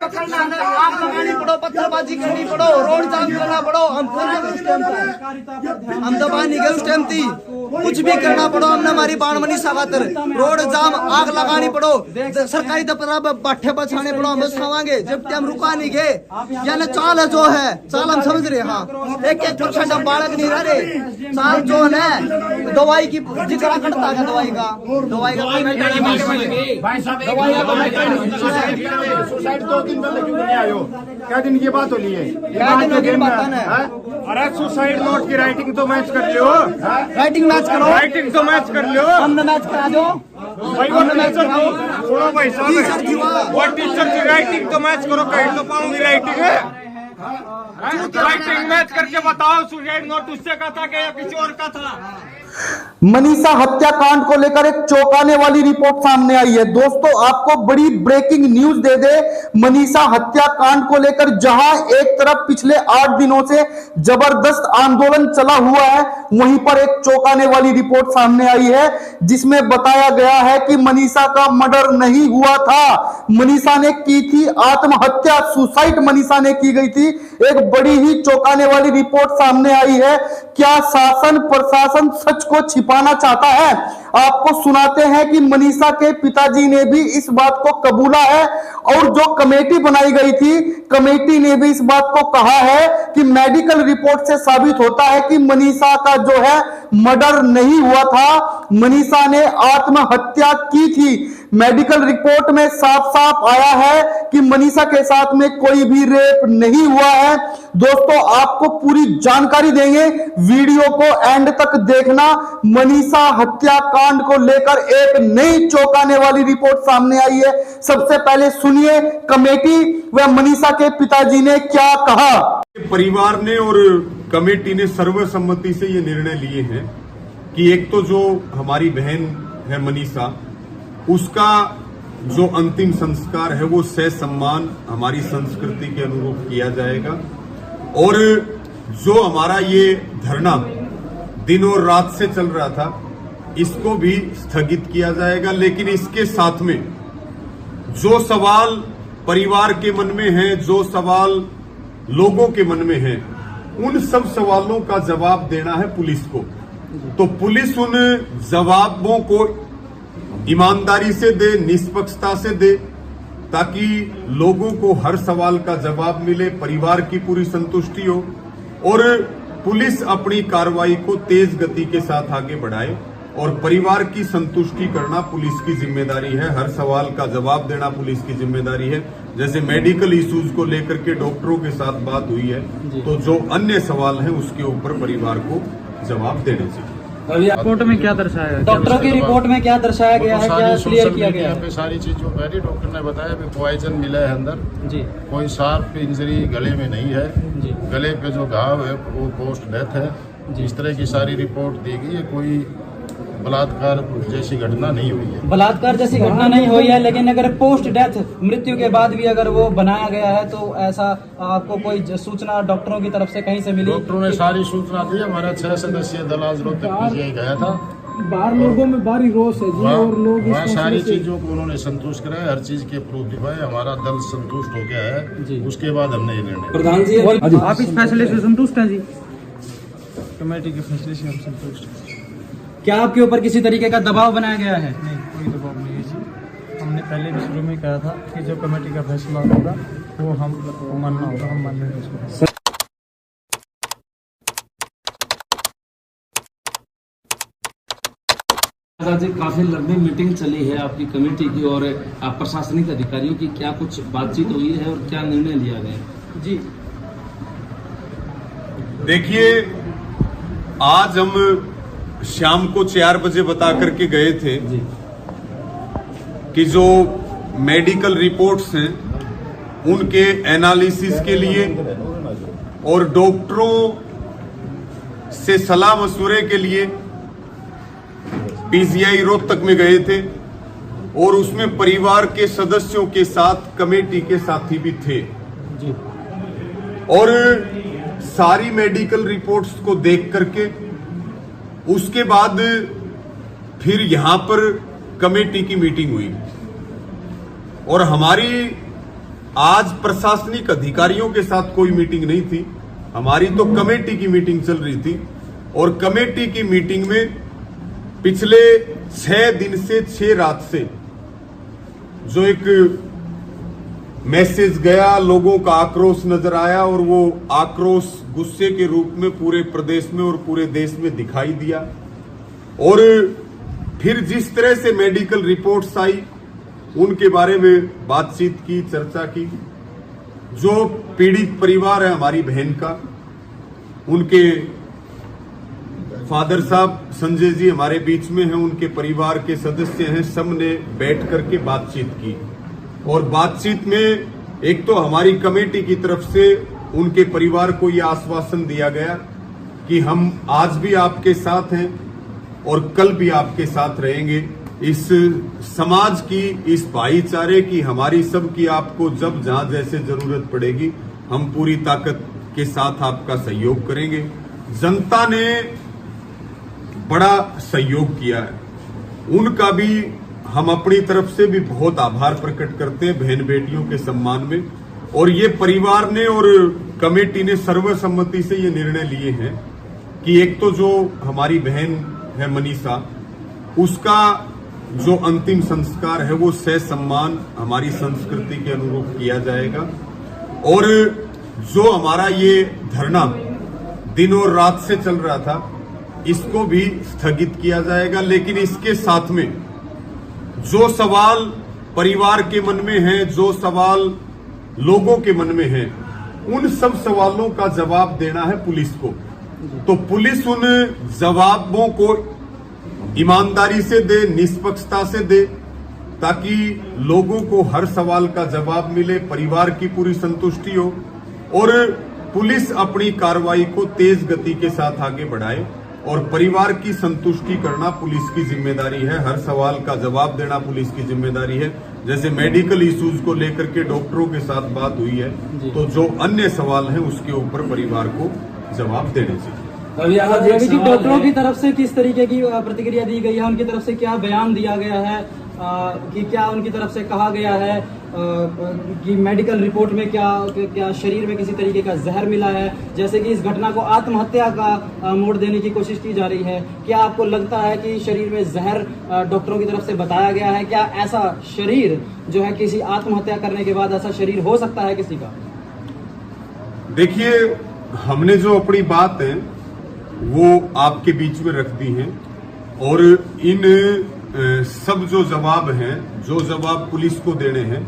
आग लगानी पड़ो, पत्थरबाजी करनी पड़ो, रोड जाम करना पड़ो, हम दबानी गए उस टाइम थी, कुछ भी करना पड़ो हमने हमारी बाणमनी सागातर रोड जाम आग लगानी पड़ो, सरकारी दफ्तर बाठे बचाने पड़ो, हम खावांगे जब हम रुका नहीं गए। यानी चाल जो है चाल हम समझ रहे। हाँ 1% हम बालक नहीं रह रहे। चाल जो है दवाई की जिक्र करता है, दवाई का सुसाइड 2 दिन पहले क्यों नहीं आयो? क्या दिन की बात हो रही है? अरे सुसाइड नोट की राइटिंग तो मैच कर लियो, राइटिंग मैच करो, राइटिंग तो मैच कर लियो, हमने मैच करा दो भाई। वो टीचर को सुनो भाई साहब, वो टीचर की राइटिंग तो मैच करो, कहीं तो पाऊंगी राइटिंग है। राइटिंग मैच करके बताओ सुसाइड नोट उससे का था या किसी और का था? मनीषा हत्याकांड को लेकर एक चौंकाने वाली रिपोर्ट सामने आई है। दोस्तों आपको बड़ी ब्रेकिंग न्यूज दे दे, मनीषा हत्याकांड को लेकर जहां एक तरफ पिछले 8 दिनों से जबरदस्त आंदोलन चला हुआ है, वहीं पर एक चौंकाने वाली रिपोर्ट सामने आई है जिसमें बताया गया है कि मनीषा का मर्डर नहीं हुआ था, मनीषा ने की थी आत्महत्या, सुसाइड मनीषा ने की गई थी। एक बड़ी ही चौंकाने वाली रिपोर्ट सामने आई है। क्या शासन प्रशासन सच को छिपाना चाहता है? आपको सुनाते हैं कि मनीषा के पिताजी ने भी इस बात को कबूला है और जो कमेटी बनाई गई थी, कमेटी ने भी इस बात को कहा है कि मेडिकल रिपोर्ट से साबित होता है कि मनीषा का जो है मर्डर नहीं हुआ था, मनीषा ने आत्महत्या की थी। मेडिकल रिपोर्ट में साफ साफ आया है कि मनीषा के साथ में कोई भी रेप नहीं हुआ है। दोस्तों आपको पूरी जानकारी देंगे, वीडियो को एंड तक देखना। मनीषा हत्याकांड को लेकर एक नई चौंकाने वाली रिपोर्ट सामने आई है। सबसे पहले सुनिए कमेटी व मनीषा के पिताजी ने क्या कहा। परिवार ने और कमेटी ने सर्वसम्मति से ये निर्णय लिए हैं कि एक तो जो हमारी बहन है मनीषा, उसका जो अंतिम संस्कार है वो ससम्मान हमारी संस्कृति के अनुरूप किया जाएगा, और जो हमारा ये धरना दिन और रात से चल रहा था इसको भी स्थगित किया जाएगा। लेकिन इसके साथ में जो सवाल परिवार के मन में है, जो सवाल लोगों के मन में है, उन सब सवालों का जवाब देना है पुलिस को। तो पुलिस उन जवाबों को ईमानदारी से दे, निष्पक्षता से दे, ताकि लोगों को हर सवाल का जवाब मिले, परिवार की पूरी संतुष्टि हो और पुलिस अपनी कार्रवाई को तेज गति के साथ आगे बढ़ाए। और परिवार की संतुष्टि करना पुलिस की जिम्मेदारी है, हर सवाल का जवाब देना पुलिस की जिम्मेदारी है। जैसे मेडिकल इश्यूज को लेकर के डॉक्टरों के साथ बात हुई है, तो जो अन्य सवाल हैं उसके ऊपर परिवार को जवाब देने चाहिए। रिपोर्ट में क्या दर्शाया गया? डॉक्टरों की रिपोर्ट में क्या दर्शाया गया है, क्या क्लियर किया गया है? सारी चीजों पहले डॉक्टर ने बताया कि पॉइजन मिला है अंदर जी, कोई शार्प इंजरी गले में नहीं है जी, गले पे जो घाव है वो पोस्ट डेथ है जी। इस तरह की सारी रिपोर्ट दी गई है। कोई बलात्कार जैसी घटना नहीं हुई है। बलात्कार जैसी घटना नहीं हुई है, लेकिन अगर पोस्ट डेथ मृत्यु के बाद भी अगर वो बनाया गया है तो ऐसा आपको कोई सूचना डॉक्टरों की तरफ से कहीं से मिली? डॉक्टरों ने सारी सूचना दी। हमारा 6 सदस्यीय दल आज रोहतक पीजीआई गया था, बाहर लोगों में भारी रोष है जी, और लोग वहाँ सारी चीजों को उन्होंने संतुष्ट कराया, हर चीज के प्रूफ दिखाए, हमारा दल संतुष्ट हो गया है। उसके बाद हमने ये निर्णय। प्रधान जी आप इस फैसले से संतुष्ट हैं? जी कमेटी के फैसले से हम संतुष्ट हैं। क्या आपके ऊपर किसी तरीके का दबाव बनाया गया है? नहीं, कोई दबाव नहीं है जी। हमने पहले भी शुरू में कहा था कि जो कमेटी का फैसला होगा वो हम मानना होगा, हम मानेंगे उसको। जी काफी लंबी मीटिंग चली है आपकी कमेटी की और प्रशासनिक अधिकारियों की, क्या कुछ बातचीत हुई है और क्या निर्णय लिया गया? जी देखिए, आज हम शाम को 4 बजे बता करके गए थे कि जो मेडिकल रिपोर्ट्स हैं उनके एनालिसिस के लिए और डॉक्टरों से सलाह मशवरे के लिए पीजीआई रोहतक में गए थे, और उसमें परिवार के सदस्यों के साथ कमेटी के साथी भी थे। और सारी मेडिकल रिपोर्ट्स को देख करके उसके बाद फिर यहां पर कमेटी की मीटिंग हुई और हमारी आज प्रशासनिक अधिकारियों के साथ कोई मीटिंग नहीं थी, हमारी तो कमेटी की मीटिंग चल रही थी। और कमेटी की मीटिंग में पिछले 6 दिन से 6 रात से जो एक मैसेज गया, लोगों का आक्रोश नजर आया और वो आक्रोश गुस्से के रूप में पूरे प्रदेश में और पूरे देश में दिखाई दिया। और फिर जिस तरह से मेडिकल रिपोर्ट्स आई उनके बारे में बातचीत की, चर्चा की। जो पीड़ित परिवार है हमारी बहन का, उनके फादर साहब संजय जी हमारे बीच में हैं, उनके परिवार के सदस्य हैं, सबने बैठ करके बातचीत की। और बातचीत में एक तो हमारी कमेटी की तरफ से उनके परिवार को यह आश्वासन दिया गया कि हम आज भी आपके साथ हैं और कल भी आपके साथ रहेंगे। इस समाज की, इस भाईचारे की, हमारी सब की आपको जब जहां जैसे जरूरत पड़ेगी हम पूरी ताकत के साथ आपका सहयोग करेंगे। जनता ने बड़ा सहयोग किया है, उनका भी हम अपनी तरफ से भी बहुत आभार प्रकट करते हैं बहन बेटियों के सम्मान में। और ये परिवार ने और कमेटी ने सर्वसम्मति से ये निर्णय लिए हैं कि एक तो जो हमारी बहन है मनीषा, उसका जो अंतिम संस्कार है वो ससम्मान हमारी संस्कृति के अनुरूप किया जाएगा। और जो हमारा ये धरना दिन और रात से चल रहा था इसको भी स्थगित किया जाएगा। लेकिन इसके साथ में जो सवाल परिवार के मन में है, जो सवाल लोगों के मन में है, उन सब सवालों का जवाब देना है पुलिस को। तो पुलिस उन जवाबों को ईमानदारी से दे, निष्पक्षता से दे, ताकि लोगों को हर सवाल का जवाब मिले, परिवार की पूरी संतुष्टि हो और पुलिस अपनी कार्रवाई को तेज गति के साथ आगे बढ़ाए। और परिवार की संतुष्टि करना पुलिस की जिम्मेदारी है, हर सवाल का जवाब देना पुलिस की जिम्मेदारी है। जैसे मेडिकल इश्यूज को लेकर के डॉक्टरों के साथ बात हुई है, तो जो अन्य सवाल हैं उसके ऊपर परिवार को जवाब देने चाहिए। जी, डॉक्टरों की तरफ से किस तरीके की प्रतिक्रिया दी गई है, उनकी तरफ से क्या बयान दिया गया है कि क्या उनकी तरफ से कहा गया है कि मेडिकल रिपोर्ट में क्या शरीर में किसी तरीके का जहर मिला है, जैसे कि इस घटना को आत्महत्या का मोड़ देने की कोशिश की जा रही है। क्या आपको लगता है कि शरीर में जहर डॉक्टरों की तरफ से बताया गया है? क्या ऐसा शरीर जो है किसी आत्महत्या करने के बाद ऐसा शरीर हो सकता है किसी का? देखिए, हमने जो अपनी बात है वो आपके बीच में रख दी है और इन सब जो जवाब हैं, जो जवाब पुलिस को देने हैं,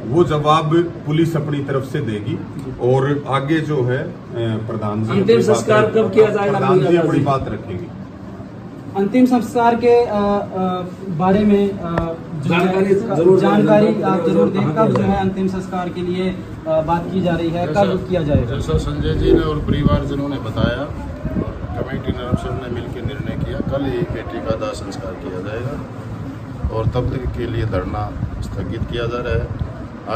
वो जवाब पुलिस अपनी तरफ से देगी। और आगे जो है प्रधान जी अंतिम संस्कार कब किया जाएगा? प्रधान जी अपनी बात रखेंगे। अंतिम संस्कार के बारे में जानकारी आप जरूर दें। कब जो है अंतिम संस्कार के लिए बात की जा रही है, कब किया जाएगा? जैसा संजय जी ने और परिवारजनों ने बताया, कमेटी ने सबने मिलकर निर्णय किया, कल ही बेटी का दाह संस्कार किया जाएगा और तब तक के लिए धरना स्थगित किया जा रहा है।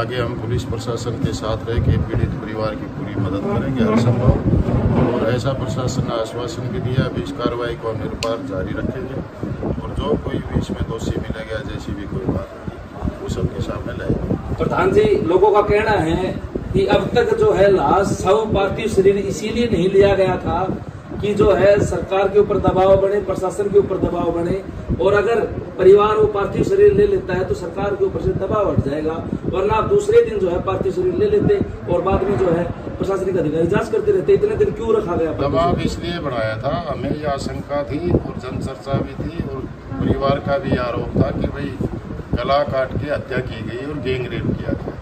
आगे हम पुलिस प्रशासन के साथ रह के पीड़ित परिवार की पूरी मदद करेंगे हर संभव। और ऐसा प्रशासन ने आश्वासन भी दिया, अभी इस कार्रवाई को हम निरंतर जारी रखेंगे और जो कोई भी इसमें दोषी मिलेगा, जैसी भी कोई बात होगी वो सबके सामने लाएंगे। प्रधान जी, लोगों का कहना है कि अब तक जो है लाश शव पार्थिव शरीर इसीलिए नहीं लिया गया था कि जो है सरकार के ऊपर दबाव बने, प्रशासन के ऊपर दबाव बने, और अगर परिवार वो पार्थिव शरीर ले लेता है तो सरकार के ऊपर से दबाव हट जाएगा, वरना आप दूसरे दिन जो है पार्थिव शरीर ले लेते और बाद में जो है प्रशासनिक अधिकारी जांच करते रहते। इतने दिन क्यों रखा गया? दबाव इसलिए बढ़ाया था, हमें यह आशंका थी और जनचर्चा भी थी और परिवार का भी आरोप था कि भाई गला काट के हत्या की गई और गैंग रेप किया गया।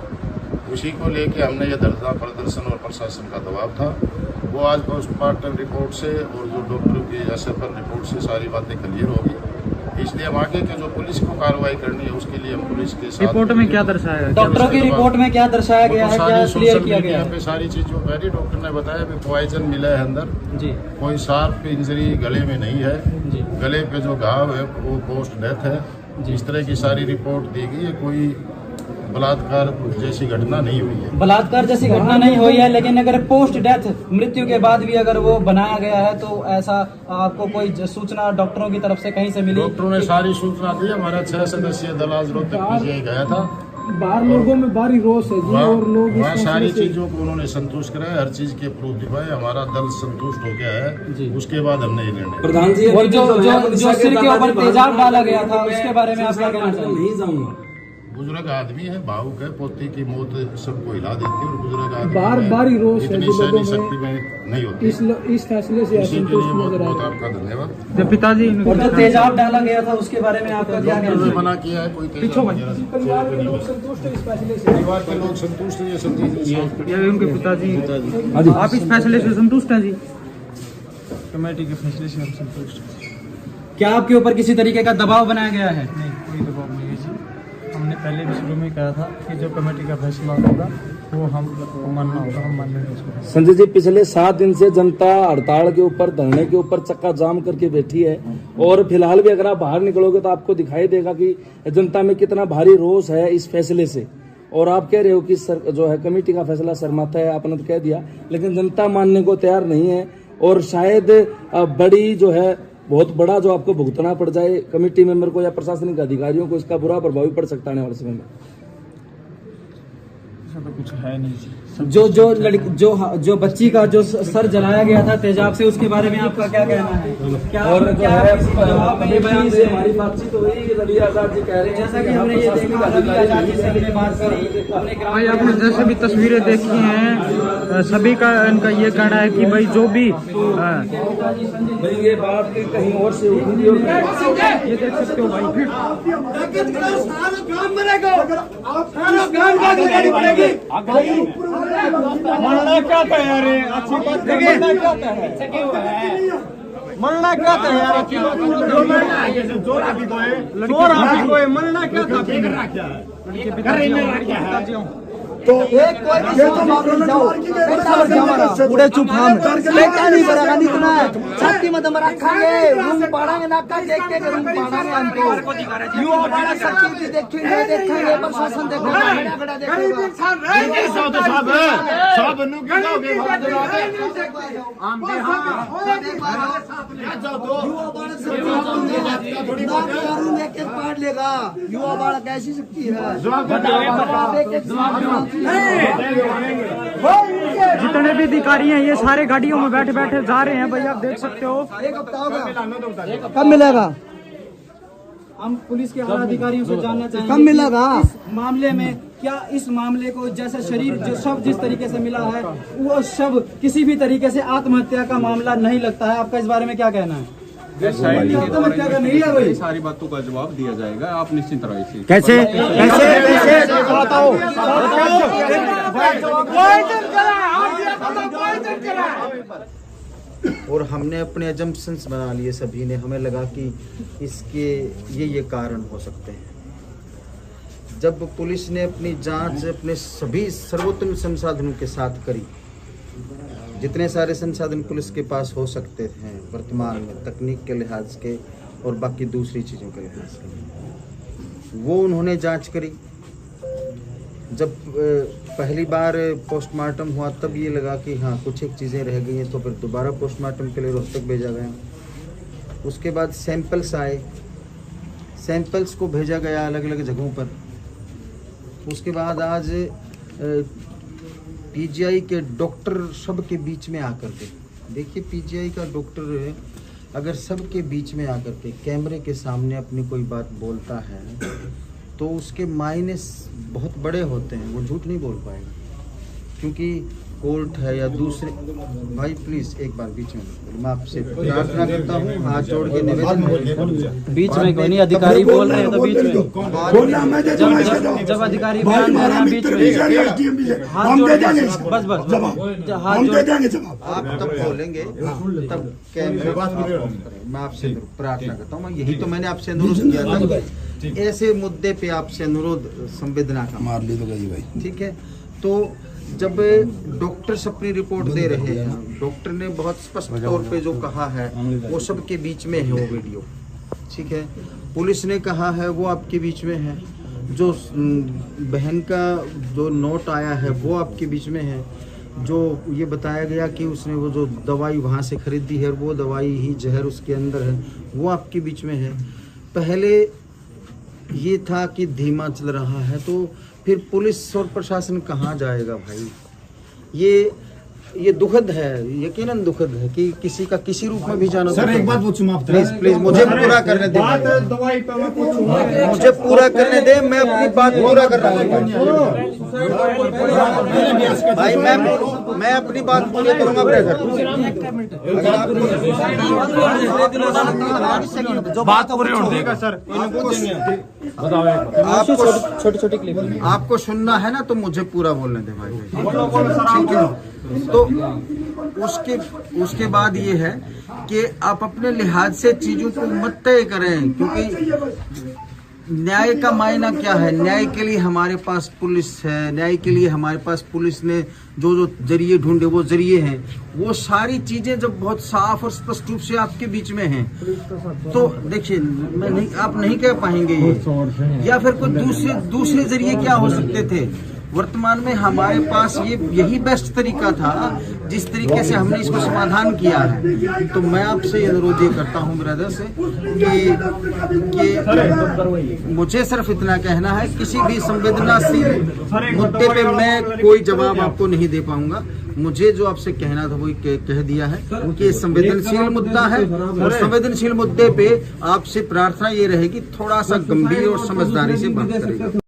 उसी को लेके हमने ये धरना प्रदर्शन और प्रशासन का दबाव था। वो आज पोस्टमार्टम रिपोर्ट से और जो डॉक्टरों की एसएफएल रिपोर्ट से सारी बातें क्लियर होगी। इसलिए हम आगे के जो पुलिस को कार्रवाई करनी है उसके लिए हम पुलिस के साथ। रिपोर्ट में क्या दर्शाया गया? डॉक्टरों की रिपोर्ट में क्या दर्शाया गया है, क्या क्लियर किया गया है? सारी चीजों पहले डॉक्टर ने बताया कि पॉइजन मिला है अंदर जी, कोई शार्प इंजरी गले में नहीं है जी, गले पे जो घाव है वो पोस्ट डेथ है। इस तरह की सारी रिपोर्ट दी गई है, कोई बलात्कार जैसी घटना नहीं हुई है। बलात्कार जैसी घटना नहीं हुई है, लेकिन अगर पोस्ट डेथ मृत्यु के बाद भी अगर वो बनाया गया है तो ऐसा आपको कोई सूचना डॉक्टरों की तरफ से कहीं से मिली? डॉक्टरों ने सारी सूचना दी। हमारा 6 सदस्यीय दल आज रोहतक पीजीआई गया था, बाहर लोगों में भारी रोष है जी, और लोग इस वहाँ फैसले सारी से- चीजों को उन्होंने संतुष्ट कराया, हर चीज के प्रूफ दिखाए, हमारा दल संतुष्ट हो गया है। उसके बाद हमने ये निर्णय प्रधान जी और जो अभी जो जो सिर के ऊपर तेजाब डाला गया था मैं उसके बारे में आप क्या कहना चाहेंगे? नहीं जाऊंगा। बुजुर्ग आदमी है, भावुक है, पोती की मौत सबको हिला देती है, और बुजुर्ग आदमी बार है, बार ही रोष है इतनी जो लोगों सहनी में शक्ति में नहीं होती। इस फैसले से इसी के लिए असंतुष्ट बहुत नजर आ बहुत रहा है। आपका धन्यवाद। जब पिताजी और जो तेजाब डाला गया था उसके बारे में आपका क्या कहना डॉक्टर ने है? मना किया है, कोई पीछो भाई। परिवार परिवार के लोग संतुष्ट है इस फैसले से। के लोग संतुष्ट है, ये सब चीजें ये उनके पिताजी आप इस फैसले से संतुष्ट हैं जी? कमेटी के फैसले से हम संतुष्ट हैं। क्या आपके ऊपर किसी तरीके का दबाव बनाया गया है? नहीं, कोई दबाव नहीं है जी। हमने पहले भी शुरू में कहा था कि जो कमेटी का फैसला होगा वो हम मानना होगा, हम मानेंगे उसको। संजय जी, पिछले 7 दिन से जनता हड़ताल के ऊपर, धरने के ऊपर चक्का जाम करके बैठी है, और फिलहाल भी अगर आप बाहर निकलोगे तो आपको दिखाई देगा कि जनता में कितना भारी रोष है इस फैसले से। और आप कह रहे हो कि जो है कमेटी का फैसला सरमाता है, आपने तो कह दिया, लेकिन जनता मानने को तैयार नहीं है, और शायद बड़ी जो है बहुत बड़ा जो आपको भुगतना पड़ जाए कमेटी मेंबर को या प्रशासनिक अधिकारियों को, इसका बुरा प्रभाव भी पड़ सकता है आने वाले समय में। ऐसा तो कुछ है नहीं जी। जो बच्ची का जो सर जलाया गया था तेजाब से, उसके बारे में आपका क्या कहना है? क्या और जो क्या है आप ये बयान से हमारी बातचीत हुई कि रवि आजाद जी कह रहे हैं, जैसा कि हमने ये देखा, रवि आजाद जी से हमने बात करी, अपने ग्राम भाई आपने जैसे भी तस्वीरें देखी हैं, सभी का इनका ये कहना है कि भाई जो भी भाई ये बात कहीं और से उठी थी, और ये देख सकते हो भाई। मरना क्या था यार, ये अच्छी बात है। मरना क्या था यार, अच्छी बात है। जोर हाथी को है, मरना क्या था? एक कोई भी मामले जाओ पैसा भर के हमारा पूरे चुप हम बेटा नहीं करेगा इतना है छाती में दम रखेंगे रूम पढ़ाएंगे नाका देख के रूम पढ़ाएंगे हमको यू बड़ा शक्ति देखेंगे देखेंगे प्रशासन देखेगा सब नु के जाओगे हम एक पार्ट लेगा युवा बालक कैसी शक्ति है जितने भी अधिकारी हैं ये सारे गाड़ियों में बैठे बैठे जा रहे हैं भाई, आप देख सकते हो। एक हफ्ता होगा कब मिलेगा? हम पुलिस के आला अधिकारियों से जानना चाहेंगे कब मिलेगा? इस मामले में क्या इस मामले को जैसा शरीर जो शव जिस तरीके से मिला है वो शव किसी भी तरीके से आत्महत्या का मामला नहीं लगता है? आपका इस बारे में क्या कहना है? आत्महत्या का नहीं है भाई। सारी बातों का जवाब दिया जाएगा, आप निश्चिंत रहिए। कैसे कैसे कैसे बताओ। और हमने अपने एजम्पशंस बना लिए सभी ने, हमें लगा कि इसके ये कारण हो सकते हैं। जब पुलिस ने अपनी जांच अपने सभी सर्वोत्तम संसाधनों के साथ करी, जितने सारे संसाधन पुलिस के पास हो सकते हैं वर्तमान में तकनीक के लिहाज के और बाकी दूसरी चीज़ों के लिहाज के, वो उन्होंने जांच करी। जब पहली बार पोस्टमार्टम हुआ तब ये लगा कि हाँ कुछ एक चीज़ें रह गई हैं, तो फिर दोबारा पोस्टमार्टम के लिए रोहतक भेजा गया। उसके बाद सैंपल्स आए, सैंपल्स को भेजा गया अलग अलग जगहों पर। उसके बाद आज पीजीआई के डॉक्टर सब के बीच में आकर के, देखिए पीजीआई का डॉक्टर अगर सब के बीच में आकर के कैमरे के सामने अपनी कोई बात बोलता है तो उसके मायने बहुत बड़े होते हैं, वो झूठ नहीं बोल पाएगा, क्योंकि कोर्ट है या दूसरे। भाई प्लीज एक बार बीच में मैं आपसे प्रार्थना करता हूँ, हाथ जोड़ के निवेदन। बीच में कोई नहीं, अधिकारी बोल रहे हैं तो बीच में जब अधिकारी बयान दे रहे हैं बीच में हाथ जोड़ के बस हाथ जोड़। आप तब बोलेंगे तब कैमरे मैं आपसे प्रार्थना करता हूँ। यही तो मैंने आपसे अनुरोध किया था, ऐसे मुद्दे पे आपसे अनुरोध संवेदना का मार ली तो गई भाई। ठीक है, तो जब डॉक्टर्स अपनी रिपोर्ट दे रहे हैं, डॉक्टर ने बहुत स्पष्ट तौर पे जो कहा है वो सबके बीच में है वो वीडियो, ठीक है। पुलिस ने कहा है वो आपके बीच में है, जो बहन का जो नोट आया है वो आपके बीच में है, जो ये बताया गया कि उसने वो जो दवाई वहाँ से खरीदी है वो दवाई ही जहर उसके अंदर है वो आपके बीच में है। पहले ये था कि धीमा चल रहा है, तो फिर पुलिस और प्रशासन कहाँ जाएगा भाई? ये दुखद है, यकीनन दुखद है कि किसी का किसी रूप में भी जाना। सर एक बात पूछूं आप, प्लीज प्लीज मुझे पूरा करने दे, बात दवाई पे मैं पूछूंगा, मुझे पूरा करने दे, मैं अपनी बात पूरा कर रहा हूँ भाई। मैं अपनी बात पूरी करूंगा ब्रदर। बात पूरी होने देगा सर, छोटी क्लिप आपको सुनना है ना, तो मुझे पूरा बोलने दे भाई, ठीक है? तो उसके बाद ये है कि आप अपने लिहाज से चीजों को मत तय करें, क्योंकि न्याय का मायना क्या है? न्याय के लिए हमारे पास पुलिस है, न्याय के लिए हमारे पास पुलिस ने जो जरिए ढूंढे वो जरिए हैं, वो सारी चीजें जब बहुत साफ और स्पष्ट रूप से आपके बीच में हैं, तो देखिए आप नहीं कह पाएंगे ये, या फिर कोई दूसरे जरिए क्या हो सकते थे। वर्तमान में हमारे पास यही बेस्ट तरीका था, जिस तरीके से हमने इसको समाधान किया है। तो मैं आपसे अनुरोध ये करता हूँ ब्रदर से कि मुझे सिर्फ इतना कहना है, किसी भी संवेदनशील मुद्दे पे मैं कोई जवाब आपको नहीं दे पाऊंगा। मुझे जो आपसे कहना था वही कह दिया है कि संवेदनशील मुद्दा है, और संवेदनशील मुद्दे पे आपसे प्रार्थना ये रहेगी थोड़ा सा गंभीर और समझदारी से बात करें।